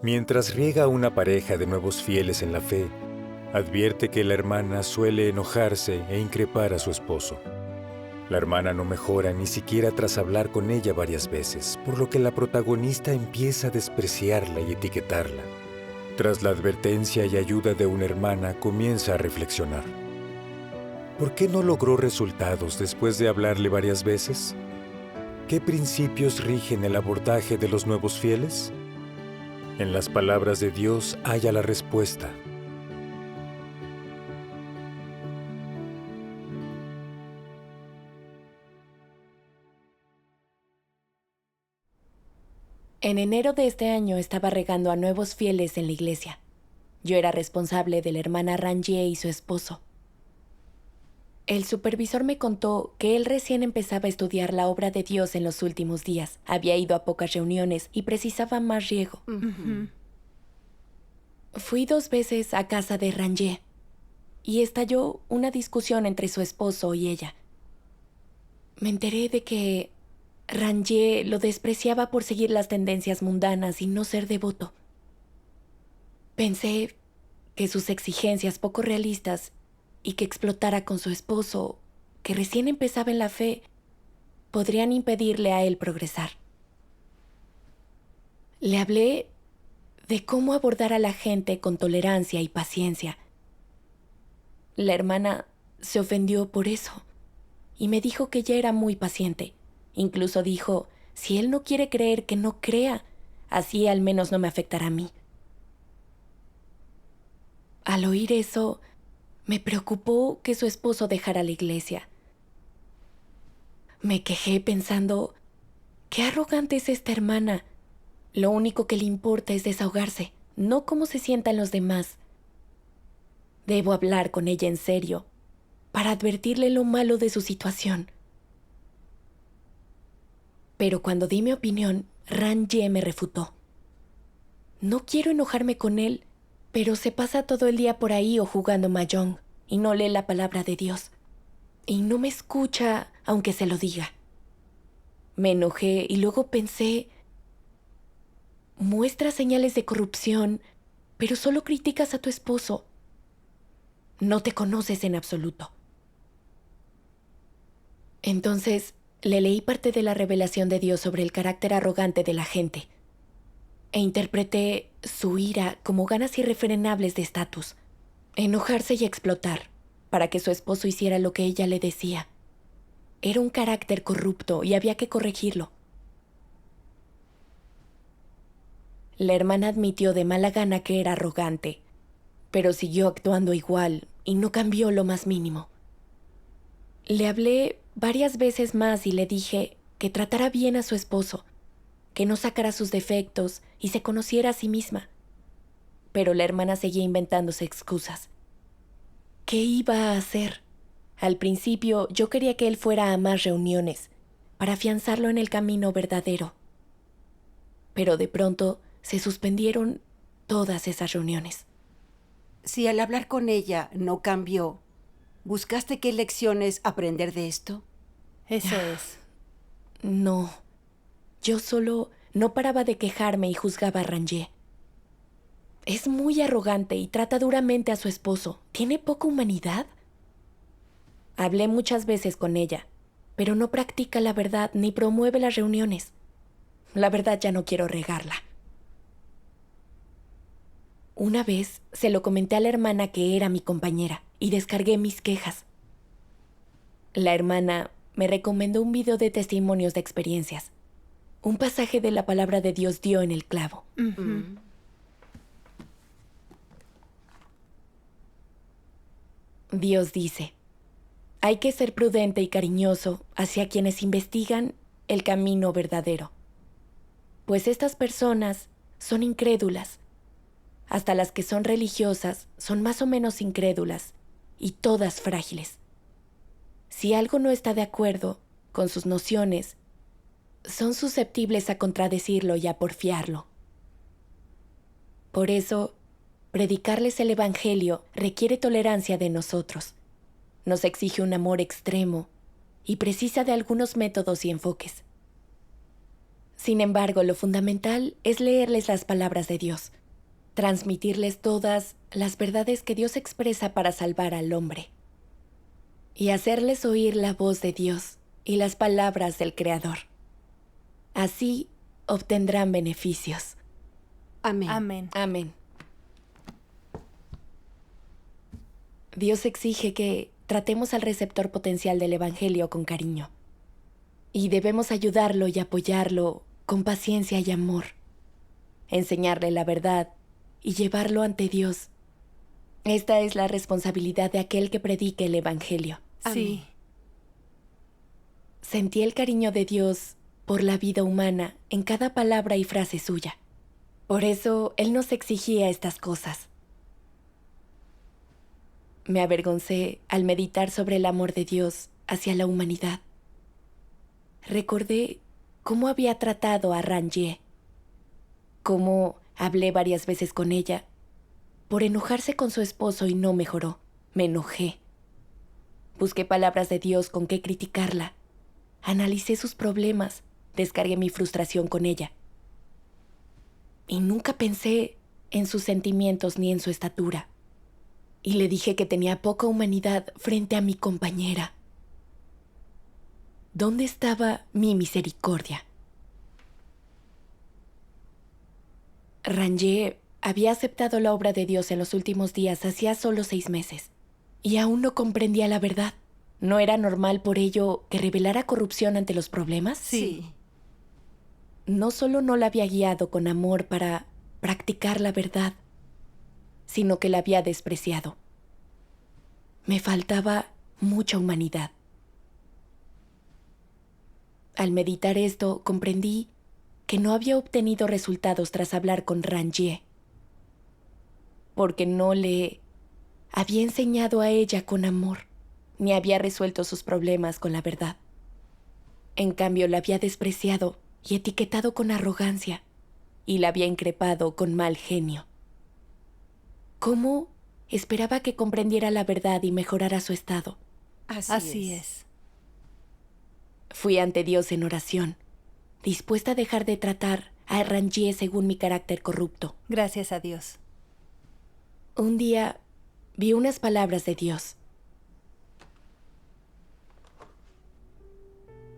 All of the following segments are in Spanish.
Mientras riega a una pareja de nuevos fieles en la fe, advierte que la hermana suele enojarse e increpar a su esposo. La hermana no mejora ni siquiera tras hablar con ella varias veces, por lo que la protagonista empieza a despreciarla y etiquetarla. Tras la advertencia y ayuda de una hermana, comienza a reflexionar. ¿Por qué no logró resultados después de hablarle varias veces? ¿Qué principios rigen el abordaje de los nuevos fieles? En las palabras de Dios halla la respuesta. En enero de este año estaba regando a nuevos fieles en la iglesia. Yo era responsable de la hermana Rangier y su esposo. El supervisor me contó que él recién empezaba a estudiar la obra de Dios en los últimos días. Había ido a pocas reuniones y precisaba más riego. Fui 2 veces a casa de Rangier y estalló una discusión entre su esposo y ella. Me enteré de que Rangier lo despreciaba por seguir las tendencias mundanas y no ser devoto. Pensé que sus exigencias poco realistas y que explotara con su esposo, que recién empezaba en la fe, podrían impedirle a él progresar. Le hablé de cómo abordar a la gente con tolerancia y paciencia. La hermana se ofendió por eso y me dijo que ella era muy paciente. Incluso dijo, si él no quiere creer, que no crea, así al menos no me afectará a mí. Al oír eso, me preocupó que su esposo dejara la iglesia. Me quejé pensando, qué arrogante es esta hermana. Lo único que le importa es desahogarse, no cómo se sientan los demás. Debo hablar con ella en serio, para advertirle lo malo de su situación. Pero cuando di mi opinión, Rangier me refutó. No quiero enojarme con él, pero se pasa todo el día por ahí o jugando mahjong y no lee la palabra de Dios. Y no me escucha, aunque se lo diga. Me enojé y luego pensé, muestra señales de corrupción, pero solo criticas a tu esposo. No te conoces en absoluto. Entonces, le leí parte de la revelación de Dios sobre el carácter arrogante de la gente e interpreté su ira como ganas irrefrenables de estatus, enojarse y explotar para que su esposo hiciera lo que ella le decía. Era un carácter corrupto y había que corregirlo. La hermana admitió de mala gana que era arrogante, pero siguió actuando igual y no cambió lo más mínimo. Le hablé varias veces más y le dije que tratara bien a su esposo, que no sacara sus defectos y se conociera a sí misma. Pero la hermana seguía inventándose excusas. ¿Qué iba a hacer? Al principio yo quería que él fuera a más reuniones, para afianzarlo en el camino verdadero. Pero de pronto se suspendieron todas esas reuniones. Si al hablar con ella no cambió, ¿buscaste qué lecciones aprender de esto? Eso es. No, yo solo no paraba de quejarme y juzgaba a Rangier. Es muy arrogante y trata duramente a su esposo. ¿Tiene poca humanidad? Hablé muchas veces con ella, pero no practica la verdad ni promueve las reuniones. La verdad ya no quiero regarla. Una vez se lo comenté a la hermana que era mi compañera y descargué mis quejas. La hermana me recomendó un video de testimonios de experiencias. Un pasaje de la palabra de Dios dio en el clavo. Dios dice, hay que ser prudente y cariñoso hacia quienes investigan el camino verdadero, pues estas personas son incrédulas. Hasta las que son religiosas son más o menos incrédulas y todas frágiles. Si algo no está de acuerdo con sus nociones, son susceptibles a contradecirlo y a porfiarlo. Por eso, predicarles el Evangelio requiere tolerancia de nosotros. Nos exige un amor extremo y precisa de algunos métodos y enfoques. Sin embargo, lo fundamental es leerles las palabras de Dios, transmitirles todas las verdades que Dios expresa para salvar al hombre, y hacerles oír la voz de Dios y las palabras del Creador. Así obtendrán beneficios. Amén. Amén. Amén. Dios exige que tratemos al receptor potencial del Evangelio con cariño. Y debemos ayudarlo y apoyarlo con paciencia y amor. Enseñarle la verdad y llevarlo ante Dios. Esta es la responsabilidad de aquel que predique el Evangelio. Sí. Sentí el cariño de Dios por la vida humana en cada palabra y frase suya. Por eso Él nos exigía estas cosas. Me avergoncé al meditar sobre el amor de Dios hacia la humanidad. Recordé cómo había tratado a Ranjie, cómo hablé varias veces con ella por enojarse con su esposo y no mejoró. Me enojé. Busqué palabras de Dios con que criticarla. Analicé sus problemas, descargué mi frustración con ella. Y nunca pensé en sus sentimientos ni en su estatura. Y le dije que tenía poca humanidad frente a mi compañera. ¿Dónde estaba mi misericordia? Ranjie había aceptado la obra de Dios en los últimos días hacía solo 6 meses. Y aún no comprendía la verdad. ¿No era normal por ello que revelara corrupción ante los problemas? Sí. No solo no la había guiado con amor para practicar la verdad, sino que la había despreciado. Me faltaba mucha humanidad. Al meditar esto, comprendí que no había obtenido resultados tras hablar con Ranjie, porque no le había enseñado a ella con amor, ni había resuelto sus problemas con la verdad. En cambio, la había despreciado y etiquetado con arrogancia, y la había increpado con mal genio. ¿Cómo esperaba que comprendiera la verdad y mejorara su estado? Así es. Fui ante Dios en oración, dispuesta a dejar de tratar a Ranjie según mi carácter corrupto. Gracias a Dios. Un día vi unas palabras de Dios.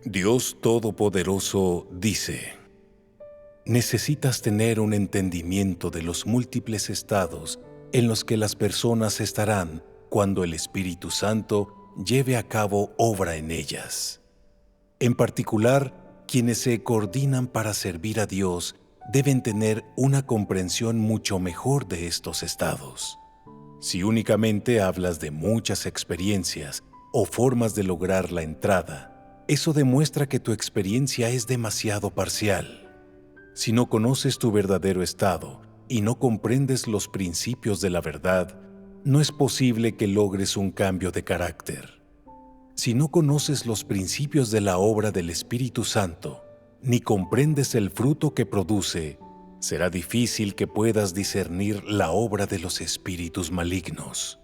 Dios Todopoderoso dice: necesitas tener un entendimiento de los múltiples estados en los que las personas estarán cuando el Espíritu Santo lleve a cabo obra en ellas. En particular, quienes se coordinan para servir a Dios deben tener una comprensión mucho mejor de estos estados. Si únicamente hablas de muchas experiencias o formas de lograr la entrada, eso demuestra que tu experiencia es demasiado parcial. Si no conoces tu verdadero estado y no comprendes los principios de la verdad, no es posible que logres un cambio de carácter. Si no conoces los principios de la obra del Espíritu Santo, ni comprendes el fruto que produce, será difícil que puedas discernir la obra de los espíritus malignos.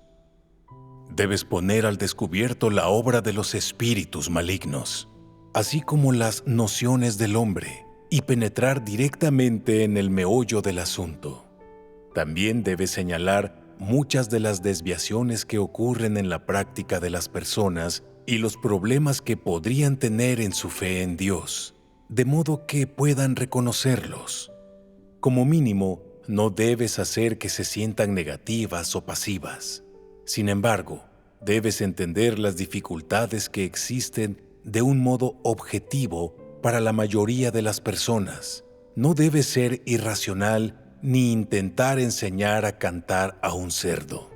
Debes poner al descubierto la obra de los espíritus malignos, así como las nociones del hombre, y penetrar directamente en el meollo del asunto. También debes señalar muchas de las desviaciones que ocurren en la práctica de las personas y los problemas que podrían tener en su fe en Dios, de modo que puedan reconocerlos. Como mínimo, no debes hacer que se sientan negativas o pasivas. Sin embargo, debes entender las dificultades que existen de un modo objetivo para la mayoría de las personas. No debes ser irracional ni intentar enseñar a cantar a un cerdo.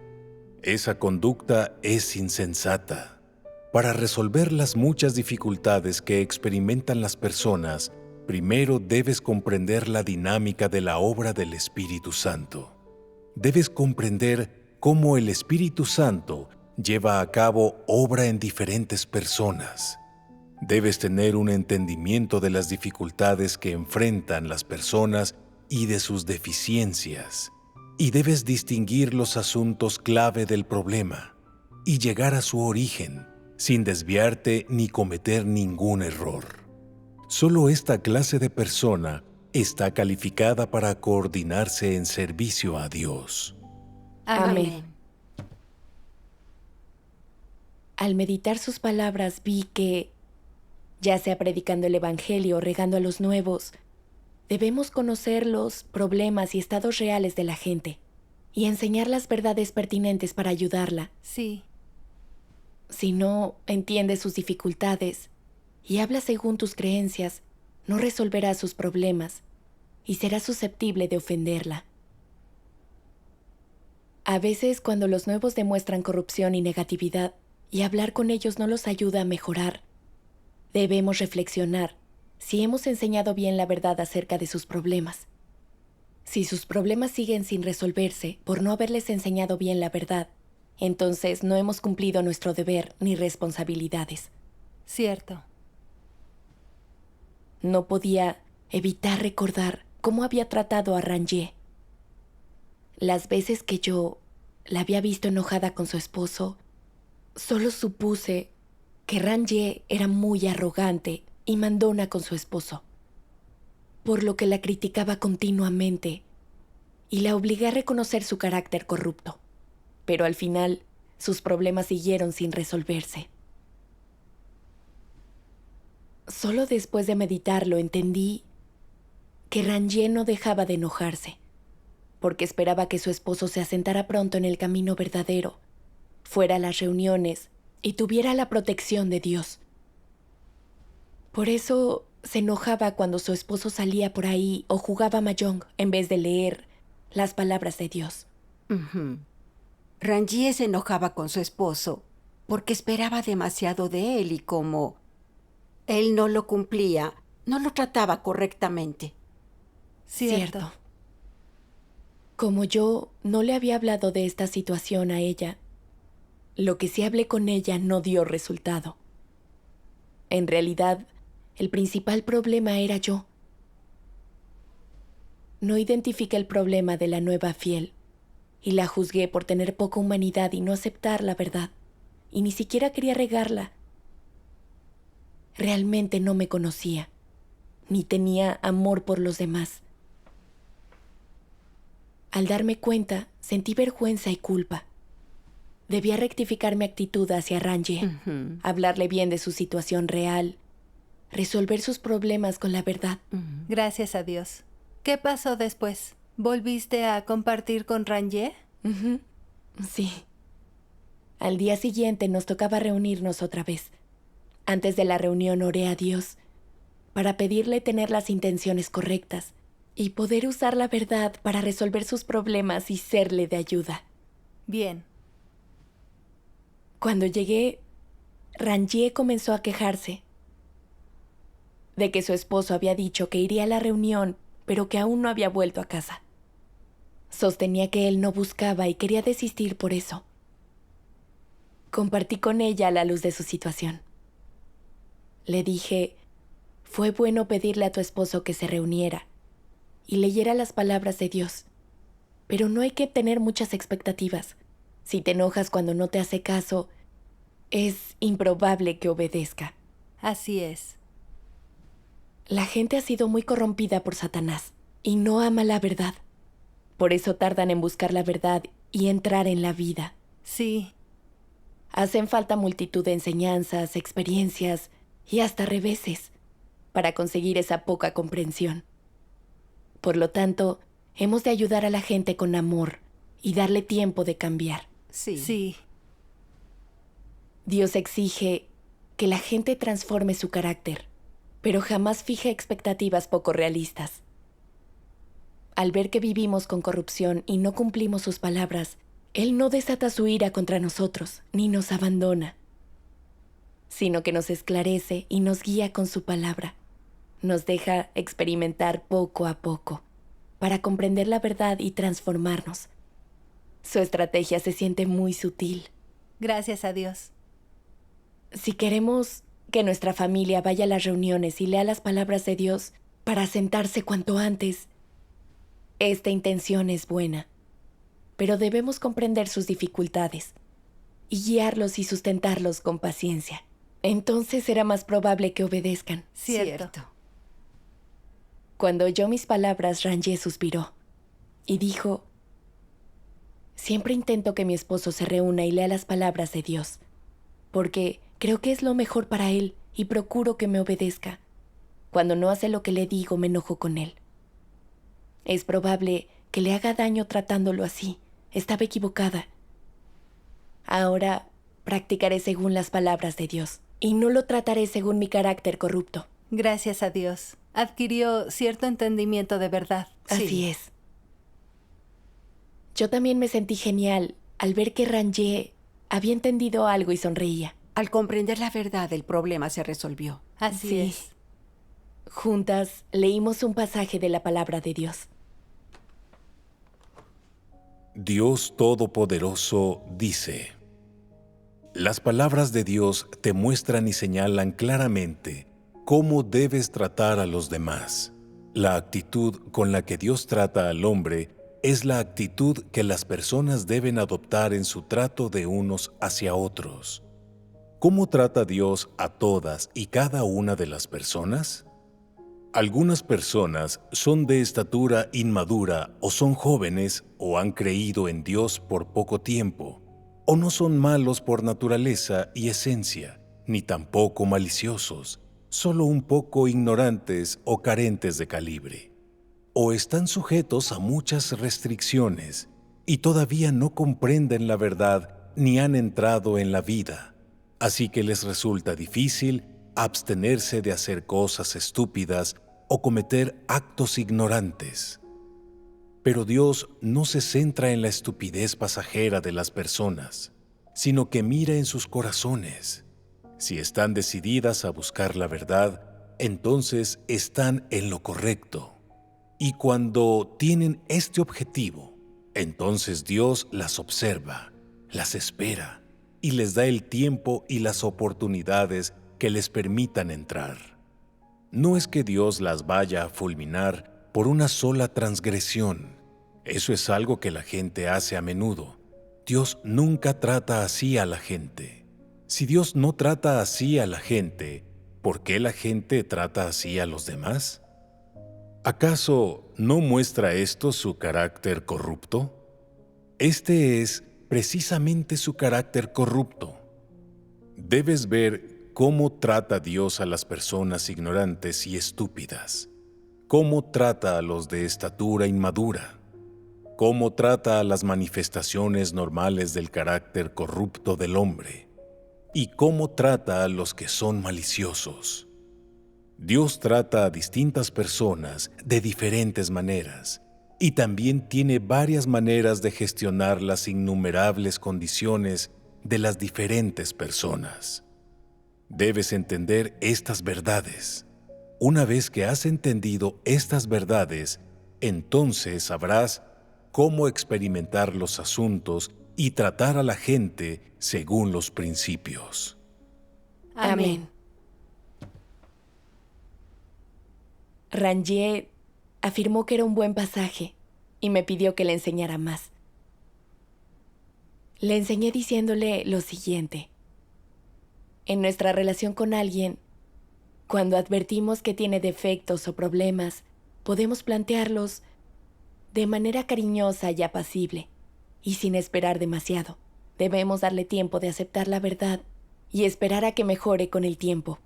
Esa conducta es insensata. Para resolver las muchas dificultades que experimentan las personas, primero debes comprender la dinámica de la obra del Espíritu Santo. Debes comprender cómo el Espíritu Santo lleva a cabo obra en diferentes personas. Debes tener un entendimiento de las dificultades que enfrentan las personas y de sus deficiencias. Y debes distinguir los asuntos clave del problema y llegar a su origen, sin desviarte ni cometer ningún error. Solo esta clase de persona está calificada para coordinarse en servicio a Dios. Amén. Al meditar sus palabras vi que, ya sea predicando el Evangelio o regando a los nuevos, debemos conocer los problemas y estados reales de la gente y enseñar las verdades pertinentes para ayudarla. Sí. Si no entiendes sus dificultades y hablas según tus creencias, no resolverás sus problemas y serás susceptible de ofenderla. A veces, cuando los nuevos demuestran corrupción y negatividad y hablar con ellos no los ayuda a mejorar, debemos reflexionar si hemos enseñado bien la verdad acerca de sus problemas. Si sus problemas siguen sin resolverse por no haberles enseñado bien la verdad, entonces no hemos cumplido nuestro deber ni responsabilidades. Cierto. No podía evitar recordar cómo había tratado a Ranjie. Las veces que yo la había visto enojada con su esposo, solo supuse que Ranjie era muy arrogante y mandona con su esposo, por lo que la criticaba continuamente y la obligué a reconocer su carácter corrupto. Pero al final, sus problemas siguieron sin resolverse. Solo después de meditarlo entendí que Ranjie no dejaba de enojarse, porque esperaba que su esposo se asentara pronto en el camino verdadero, fuera a las reuniones y tuviera la protección de Dios. Por eso se enojaba cuando su esposo salía por ahí o jugaba mahjong en vez de leer las palabras de Dios. Ranjie se enojaba con su esposo porque esperaba demasiado de él y como él no lo cumplía, no lo trataba correctamente. Cierto. Como yo no le había hablado de esta situación a ella, lo que sí hablé con ella no dio resultado. En realidad, el principal problema era yo. No identifiqué el problema de la nueva fiel y la juzgué por tener poca humanidad y no aceptar la verdad, y ni siquiera quería regarla. Realmente no me conocía, ni tenía amor por los demás. Al darme cuenta, sentí vergüenza y culpa. Debía rectificar mi actitud hacia Ranjie, hablarle bien de su situación real, resolver sus problemas con la verdad. Gracias a Dios. ¿Qué pasó después? ¿Volviste a compartir con Ranjie? Sí. Al día siguiente nos tocaba reunirnos otra vez. Antes de la reunión oré a Dios para pedirle tener las intenciones correctas y poder usar la verdad para resolver sus problemas y serle de ayuda. Bien. Cuando llegué, Ranjie comenzó a quejarse de que su esposo había dicho que iría a la reunión, pero que aún no había vuelto a casa. Sostenía que él no buscaba y quería desistir por eso. Compartí con ella a la luz de su situación. Le dije, fue bueno pedirle a tu esposo que se reuniera y leyera las palabras de Dios, pero no hay que tener muchas expectativas. Si te enojas cuando no te hace caso, es improbable que obedezca. Así es. La gente ha sido muy corrompida por Satanás y no ama la verdad. Por eso tardan en buscar la verdad y entrar en la vida. Sí. Hacen falta multitud de enseñanzas, experiencias y hasta reveses para conseguir esa poca comprensión. Por lo tanto, hemos de ayudar a la gente con amor y darle tiempo de cambiar. Sí. Dios exige que la gente transforme su carácter, pero jamás fija expectativas poco realistas. Al ver que vivimos con corrupción y no cumplimos sus palabras, Él no desata su ira contra nosotros, ni nos abandona, sino que nos esclarece y nos guía con su palabra. Nos deja experimentar poco a poco, para comprender la verdad y transformarnos. Su estrategia se siente muy sutil. Gracias a Dios. Si queremos que nuestra familia vaya a las reuniones y lea las palabras de Dios para sentarse cuanto antes, esta intención es buena, pero debemos comprender sus dificultades y guiarlos y sustentarlos con paciencia. Entonces será más probable que obedezcan. Cierto. Cuando oyó mis palabras, Ranjé suspiró y dijo: siempre intento que mi esposo se reúna y lea las palabras de Dios, porque creo que es lo mejor para él y procuro que me obedezca. Cuando no hace lo que le digo, me enojo con él. Es probable que le haga daño tratándolo así. Estaba equivocada. Ahora practicaré según las palabras de Dios y no lo trataré según mi carácter corrupto. Gracias a Dios. Adquirió cierto entendimiento de verdad. Así es. Yo también me sentí genial al ver que Ranjé había entendido algo y sonreía. Al comprender la verdad, el problema se resolvió. Así Sí. es. Juntas leímos un pasaje de la palabra de Dios. Dios Todopoderoso dice: las palabras de Dios te muestran y señalan claramente cómo debes tratar a los demás. La actitud con la que Dios trata al hombre es la actitud que las personas deben adoptar en su trato de unos hacia otros. ¿Cómo trata Dios a todas y cada una de las personas? Algunas personas son de estatura inmadura o son jóvenes o han creído en Dios por poco tiempo, o no son malos por naturaleza y esencia, ni tampoco maliciosos, solo un poco ignorantes o carentes de calibre. O están sujetos a muchas restricciones y todavía no comprenden la verdad ni han entrado en la vida, así que les resulta difícil abstenerse de hacer cosas estúpidas o cometer actos ignorantes. Pero Dios no se centra en la estupidez pasajera de las personas, sino que mira en sus corazones. Si están decididas a buscar la verdad, entonces están en lo correcto. Y cuando tienen este objetivo, entonces Dios las observa, las espera y les da el tiempo y las oportunidades que les permitan entrar. No es que Dios las vaya a fulminar por una sola transgresión. Eso es algo que la gente hace a menudo. Dios nunca trata así a la gente. Si Dios no trata así a la gente, ¿por qué la gente trata así a los demás? ¿Acaso no muestra esto su carácter corrupto? Este es precisamente su carácter corrupto. Debes ver cómo trata Dios a las personas ignorantes y estúpidas, cómo trata a los de estatura inmadura, cómo trata a las manifestaciones normales del carácter corrupto del hombre, y cómo trata a los que son maliciosos. Dios trata a distintas personas de diferentes maneras, y también tiene varias maneras de gestionar las innumerables condiciones de las diferentes personas. Debes entender estas verdades. Una vez que has entendido estas verdades, entonces sabrás cómo experimentar los asuntos y tratar a la gente según los principios. Amén. Ranjé afirmó que era un buen pasaje y me pidió que le enseñara más. Le enseñé diciéndole lo siguiente. En nuestra relación con alguien, cuando advertimos que tiene defectos o problemas, podemos plantearlos de manera cariñosa y apacible, y sin esperar demasiado. Debemos darle tiempo de aceptar la verdad y esperar a que mejore con el tiempo.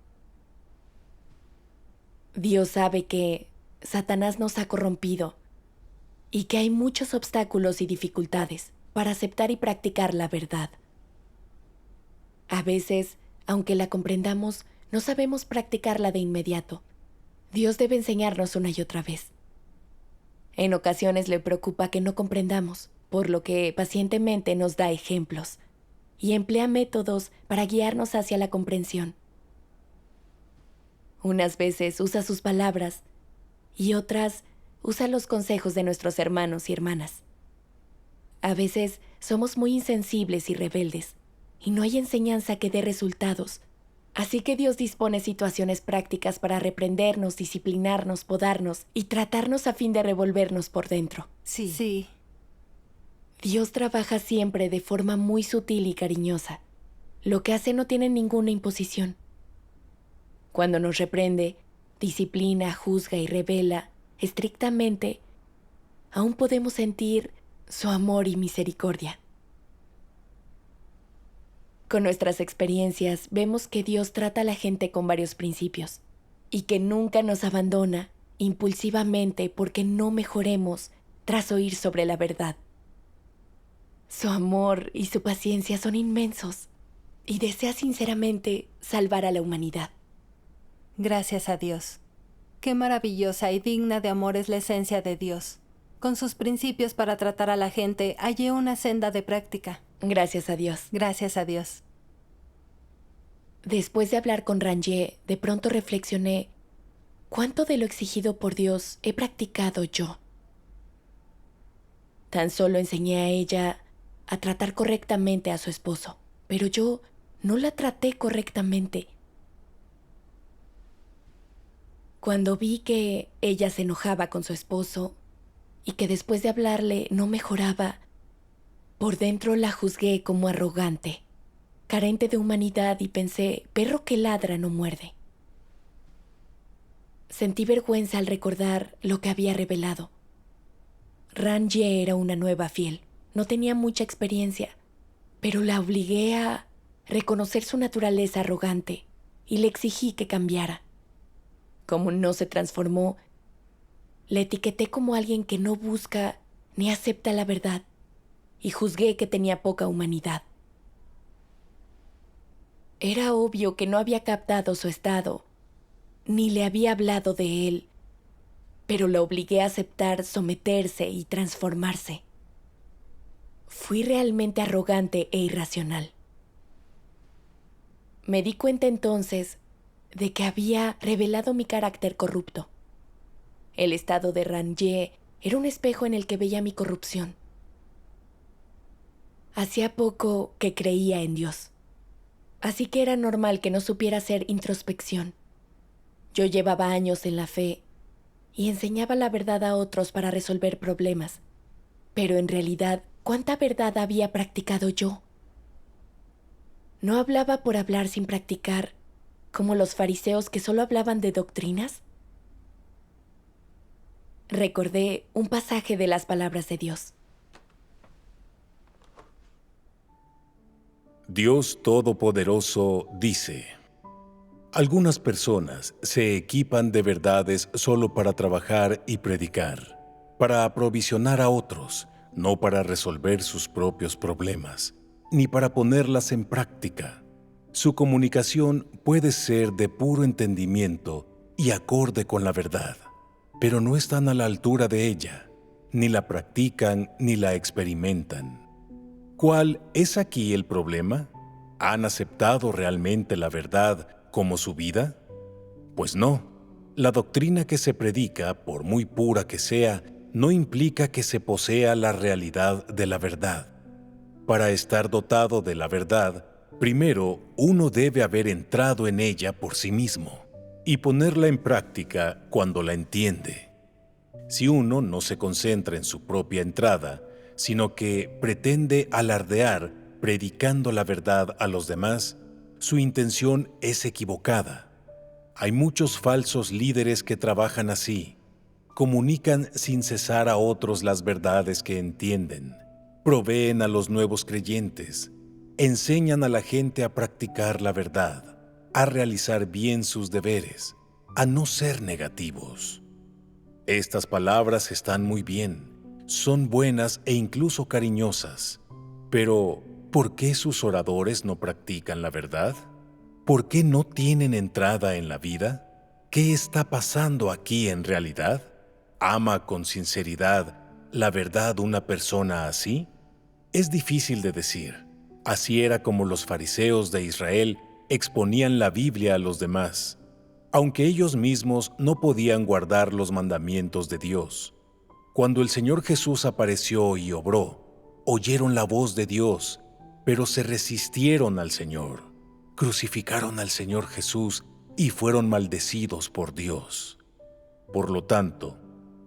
Dios sabe que Satanás nos ha corrompido y que hay muchos obstáculos y dificultades para aceptar y practicar la verdad. A veces, aunque la comprendamos, no sabemos practicarla de inmediato. Dios debe enseñarnos una y otra vez. En ocasiones le preocupa que no comprendamos, por lo que pacientemente nos da ejemplos y emplea métodos para guiarnos hacia la comprensión. Unas veces usa sus palabras y otras usa los consejos de nuestros hermanos y hermanas. A veces somos muy insensibles y rebeldes y no hay enseñanza que dé resultados. Así que Dios dispone situaciones prácticas para reprendernos, disciplinarnos, podarnos y tratarnos a fin de revolvernos por dentro. Sí. Dios trabaja siempre de forma muy sutil y cariñosa. Lo que hace no tiene ninguna imposición. Cuando nos reprende, disciplina, juzga y revela, estrictamente, aún podemos sentir su amor y misericordia. Con nuestras experiencias vemos que Dios trata a la gente con varios principios y que nunca nos abandona impulsivamente porque no mejoremos tras oír sobre la verdad. Su amor y su paciencia son inmensos y desea sinceramente salvar a la humanidad. Gracias a Dios. Qué maravillosa y digna de amor es la esencia de Dios. Con sus principios para tratar a la gente, hallé una senda de práctica. Gracias a Dios. Gracias a Dios. Después de hablar con Ranjé, de pronto reflexioné cuánto de lo exigido por Dios he practicado yo. Tan solo enseñé a ella a tratar correctamente a su esposo, pero yo no la traté correctamente. Cuando vi que ella se enojaba con su esposo y que después de hablarle no mejoraba, por dentro la juzgué como arrogante, carente de humanidad y pensé, perro que ladra no muerde. Sentí vergüenza al recordar lo que había revelado. Ranjé era una nueva fiel, no tenía mucha experiencia, pero la obligué a reconocer su naturaleza arrogante y le exigí que cambiara. Como no se transformó, le etiqueté como alguien que no busca ni acepta la verdad y juzgué que tenía poca humanidad. Era obvio que no había captado su estado, ni le había hablado de él, pero la obligué a aceptar, someterse y transformarse. Fui realmente arrogante e irracional. Me di cuenta entonces de que había revelado mi carácter corrupto. El estado de Ranjé era un espejo en el que veía mi corrupción. Hacía poco que creía en Dios, así que era normal que no supiera hacer introspección. Yo llevaba años en la fe y enseñaba la verdad a otros para resolver problemas, pero en realidad, ¿cuánta verdad había practicado yo? ¿No hablaba por hablar sin practicar, como los fariseos que solo hablaban de doctrinas? Recordé un pasaje de las palabras de Dios. Dios Todopoderoso dice: algunas personas se equipan de verdades solo para trabajar y predicar, para aprovisionar a otros, no para resolver sus propios problemas, ni para ponerlas en práctica. Su comunicación puede ser de puro entendimiento y acorde con la verdad, pero no están a la altura de ella, ni la practican ni la experimentan. ¿Cuál es aquí el problema? ¿Han aceptado realmente la verdad como su vida? Pues no. La doctrina que se predica, por muy pura que sea, no implica que se posea la realidad de la verdad. Para estar dotado de la verdad, primero uno debe haber entrado en ella por sí mismo y ponerla en práctica cuando la entiende. Si uno no se concentra en su propia entrada, sino que pretende alardear predicando la verdad a los demás, su intención es equivocada. Hay muchos falsos líderes que trabajan así. Comunican sin cesar a otros las verdades que entienden. Proveen a los nuevos creyentes. Enseñan a la gente a practicar la verdad, a realizar bien sus deberes, a no ser negativos. Estas palabras están muy bien, son buenas e incluso cariñosas. Pero, ¿por qué sus oradores no practican la verdad? ¿Por qué no tienen entrada en la vida? ¿Qué está pasando aquí en realidad? ¿Ama con sinceridad la verdad una persona así? Es difícil de decir. Así era como los fariseos de Israel exponían la Biblia a los demás, aunque ellos mismos no podían guardar los mandamientos de Dios. Cuando el Señor Jesús apareció y obró, oyeron la voz de Dios, pero se resistieron al Señor. Crucificaron al Señor Jesús y fueron maldecidos por Dios. Por lo tanto,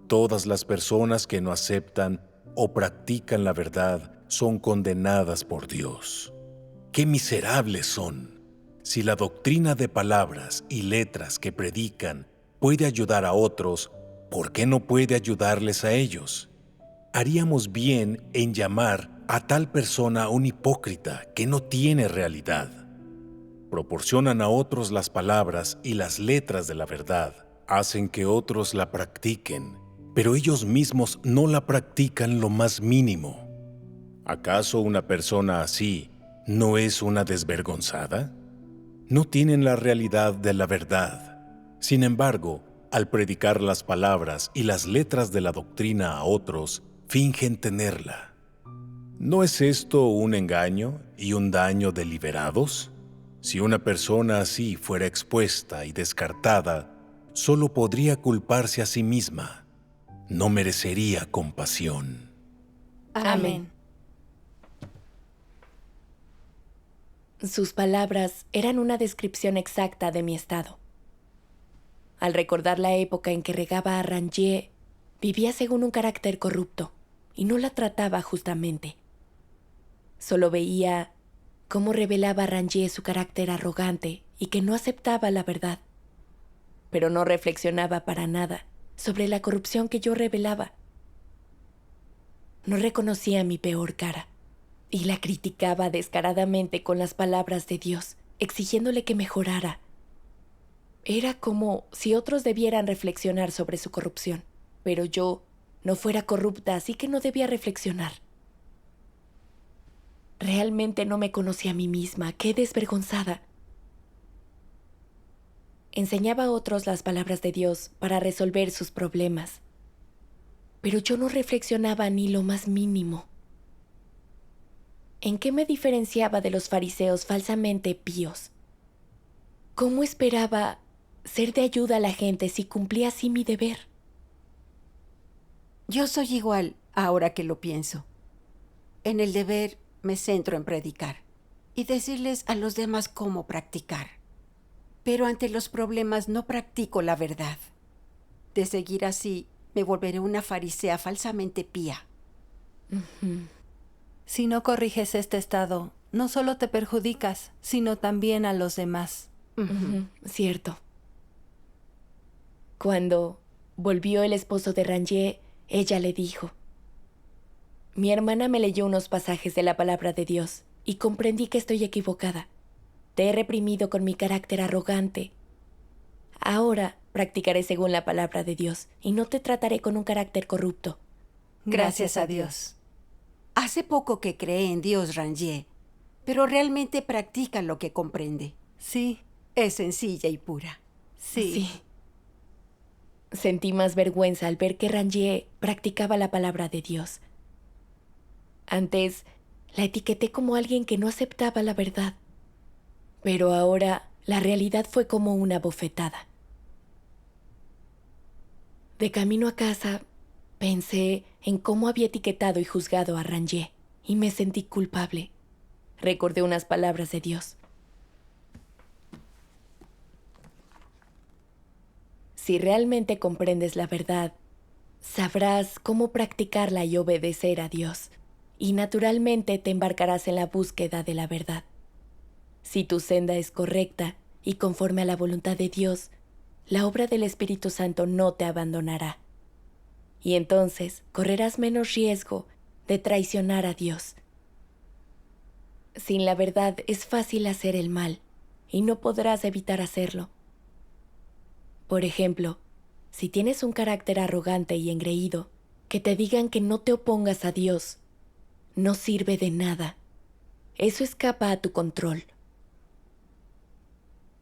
todas las personas que no aceptan o practican la verdad son condenadas por Dios. ¡Qué miserables son! Si la doctrina de palabras y letras que predican puede ayudar a otros, ¿por qué no puede ayudarles a ellos? Haríamos bien en llamar a tal persona un hipócrita que no tiene realidad. Proporcionan a otros las palabras y las letras de la verdad, hacen que otros la practiquen, pero ellos mismos no la practican lo más mínimo. ¿Acaso una persona así no es una desvergonzada? No tienen la realidad de la verdad. Sin embargo, al predicar las palabras y las letras de la doctrina a otros, fingen tenerla. ¿No es esto un engaño y un daño deliberados? Si una persona así fuera expuesta y descartada, solo podría culparse a sí misma. No merecería compasión. Amén. Sus palabras eran una descripción exacta de mi estado. Al recordar la época en que regaba a Rangier, vivía según un carácter corrupto y no la trataba justamente. Solo veía cómo revelaba a Rangier su carácter arrogante y que no aceptaba la verdad, pero no reflexionaba para nada sobre la corrupción que yo revelaba. No reconocía mi peor cara y la criticaba descaradamente con las palabras de Dios, exigiéndole que mejorara. Era como si otros debieran reflexionar sobre su corrupción, pero yo no fuera corrupta, así que no debía reflexionar. Realmente no me conocía a mí misma. ¡Qué desvergonzada! Enseñaba a otros las palabras de Dios para resolver sus problemas, pero yo no reflexionaba ni lo más mínimo. ¿En qué me diferenciaba de los fariseos falsamente píos? ¿Cómo esperaba ser de ayuda a la gente si cumplía así mi deber? Yo soy igual ahora que lo pienso. En el deber me centro en predicar y decirles a los demás cómo practicar. Pero ante los problemas no practico la verdad. De seguir así, me volveré una farisea falsamente pía. Si no corriges este estado, no solo te perjudicas, sino también a los demás. Cierto. Cuando volvió el esposo de Rangier, ella le dijo: mi hermana me leyó unos pasajes de la palabra de Dios y comprendí que estoy equivocada. Te he reprimido con mi carácter arrogante. Ahora practicaré según la palabra de Dios y no te trataré con un carácter corrupto. Gracias a Dios. Hace poco que cree en Dios, Rangier, pero realmente practica lo que comprende. Sí, Es sencilla y pura. sí. Sentí más vergüenza al ver que Rangier practicaba la palabra de Dios. Antes la etiqueté como alguien que no aceptaba la verdad, pero ahora la realidad fue como una bofetada. De camino a casa, pensé en cómo había etiquetado y juzgado a Rangier y me sentí culpable. Recordé unas palabras de Dios. Si realmente comprendes la verdad, sabrás cómo practicarla y obedecer a Dios, y naturalmente te embarcarás en la búsqueda de la verdad. Si tu senda es correcta y conforme a la voluntad de Dios, la obra del Espíritu Santo no te abandonará. Y entonces correrás menos riesgo de traicionar a Dios. Sin la verdad es fácil hacer el mal, y no podrás evitar hacerlo. Por ejemplo, si tienes un carácter arrogante y engreído, que te digan que no te opongas a Dios, no sirve de nada. Eso escapa a tu control.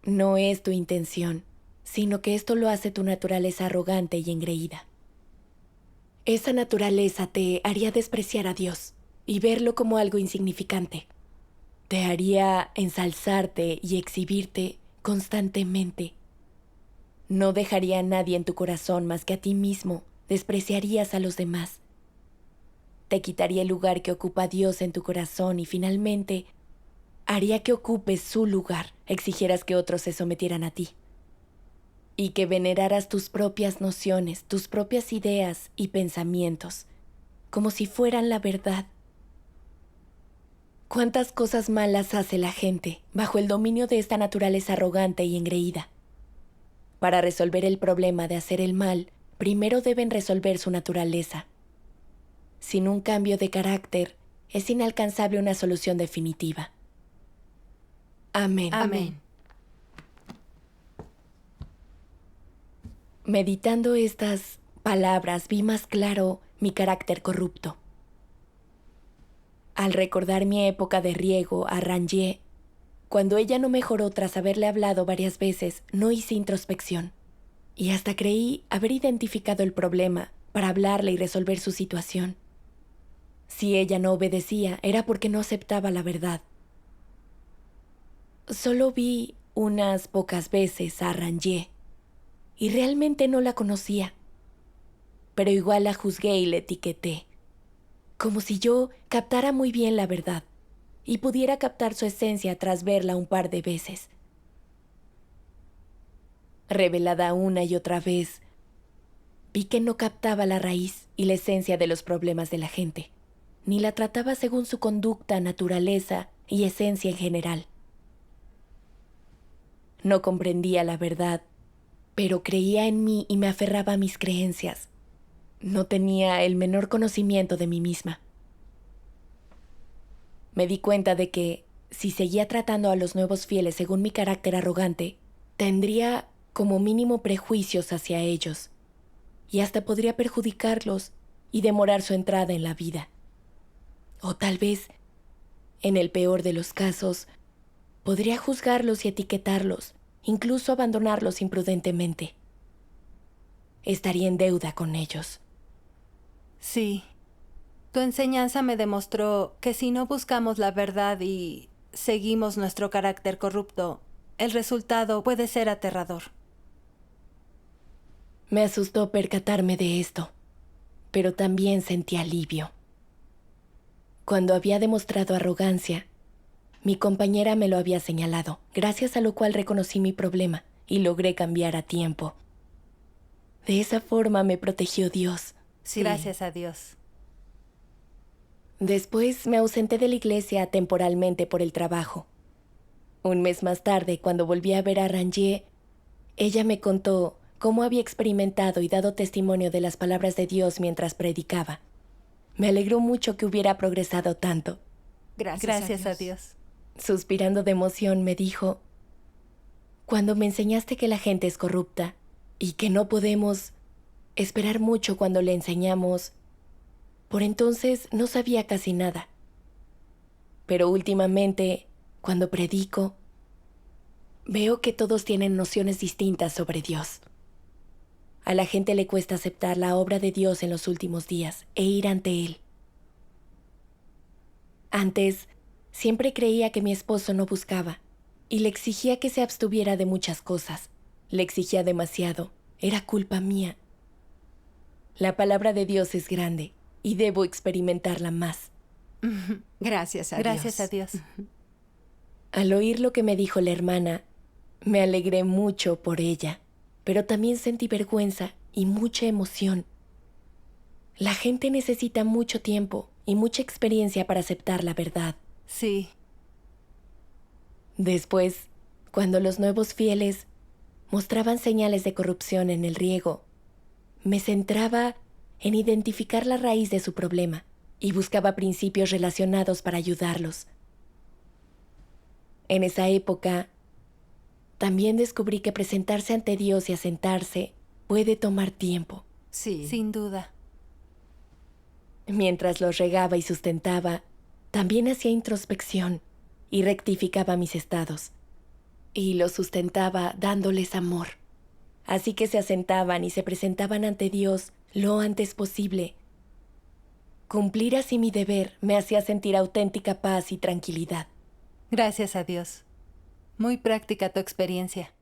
No es tu intención, sino que esto lo hace tu naturaleza arrogante y engreída. Esa naturaleza te haría despreciar a Dios y verlo como algo insignificante. Te haría ensalzarte y exhibirte constantemente. No dejaría a nadie en tu corazón más que a ti mismo. Despreciarías a los demás. Te quitaría el lugar que ocupa Dios en tu corazón y finalmente haría que ocupes su lugar. Exigieras que otros se sometieran a ti. Y que veneraras tus propias nociones, tus propias ideas y pensamientos, como si fueran la verdad. ¿Cuántas cosas malas hace la gente bajo el dominio de esta naturaleza arrogante y engreída? Para resolver el problema de hacer el mal, primero deben resolver su naturaleza. Sin un cambio de carácter, es inalcanzable una solución definitiva. Amén. Amén. Meditando estas palabras, vi más claro mi carácter corrupto. Al recordar mi época de riego a Rangier, cuando ella no mejoró tras haberle hablado varias veces, no hice introspección. Y hasta creí haber identificado el problema para hablarle y resolver su situación. Si ella no obedecía, era porque no aceptaba la verdad. Solo vi unas pocas veces a Rangier, y realmente no la conocía. Pero igual la juzgué y la etiqueté, como si yo captara muy bien la verdad y pudiera captar su esencia tras verla un par de veces. Revelada una y otra vez, vi que no captaba la raíz y la esencia de los problemas de la gente, ni la trataba según su conducta, naturaleza y esencia en general. No comprendía la verdad, pero creía en mí y me aferraba a mis creencias. No tenía el menor conocimiento de mí misma. Me di cuenta de que, si seguía tratando a los nuevos fieles según mi carácter arrogante, tendría como mínimo prejuicios hacia ellos, y hasta podría perjudicarlos y demorar su entrada en la vida. O tal vez, en el peor de los casos, podría juzgarlos y etiquetarlos, incluso abandonarlos imprudentemente. Estaría en deuda con ellos. Sí. Tu enseñanza me demostró que si no buscamos la verdad y seguimos nuestro carácter corrupto, el resultado puede ser aterrador. Me asustó percatarme de esto, pero también sentí alivio. Cuando había demostrado arrogancia, mi compañera me lo había señalado, gracias a lo cual reconocí mi problema y logré cambiar a tiempo. De esa forma me protegió Dios. Sí. Gracias a Dios. Después me ausenté de la iglesia temporalmente por el trabajo. Un mes más tarde, cuando volví a ver a Rangier, ella me contó cómo había experimentado y dado testimonio de las palabras de Dios mientras predicaba. Me alegró mucho que hubiera progresado tanto. Gracias a Dios. Suspirando de emoción, me dijo: cuando me enseñaste que la gente es corrupta y que no podemos esperar mucho cuando le enseñamos, por entonces no sabía casi nada. Pero últimamente, cuando predico, veo que todos tienen nociones distintas sobre Dios. A la gente le cuesta aceptar la obra de Dios en los últimos días e ir ante Él. Antes, siempre creía que mi esposo no buscaba y le exigía que se abstuviera de muchas cosas. Le exigía demasiado. Era culpa mía. La palabra de Dios es grande y debo experimentarla más. Gracias a Gracias Dios. a Dios. Al oír lo que me dijo la hermana, me alegré mucho por ella, pero también sentí vergüenza y mucha emoción. La gente necesita mucho tiempo y mucha experiencia para aceptar la verdad. Sí. Después, cuando los nuevos fieles mostraban señales de corrupción en el riego, me centraba en identificar la raíz de su problema y buscaba principios relacionados para ayudarlos. En esa época, también descubrí que presentarse ante Dios y asentarse puede tomar tiempo. Sí. Sin duda. Mientras los regaba y sustentaba, también hacía introspección y rectificaba mis estados. Y los sustentaba dándoles amor. Así que se asentaban y se presentaban ante Dios lo antes posible. Cumplir así mi deber me hacía sentir auténtica paz y tranquilidad. Gracias a Dios. Muy práctica tu experiencia.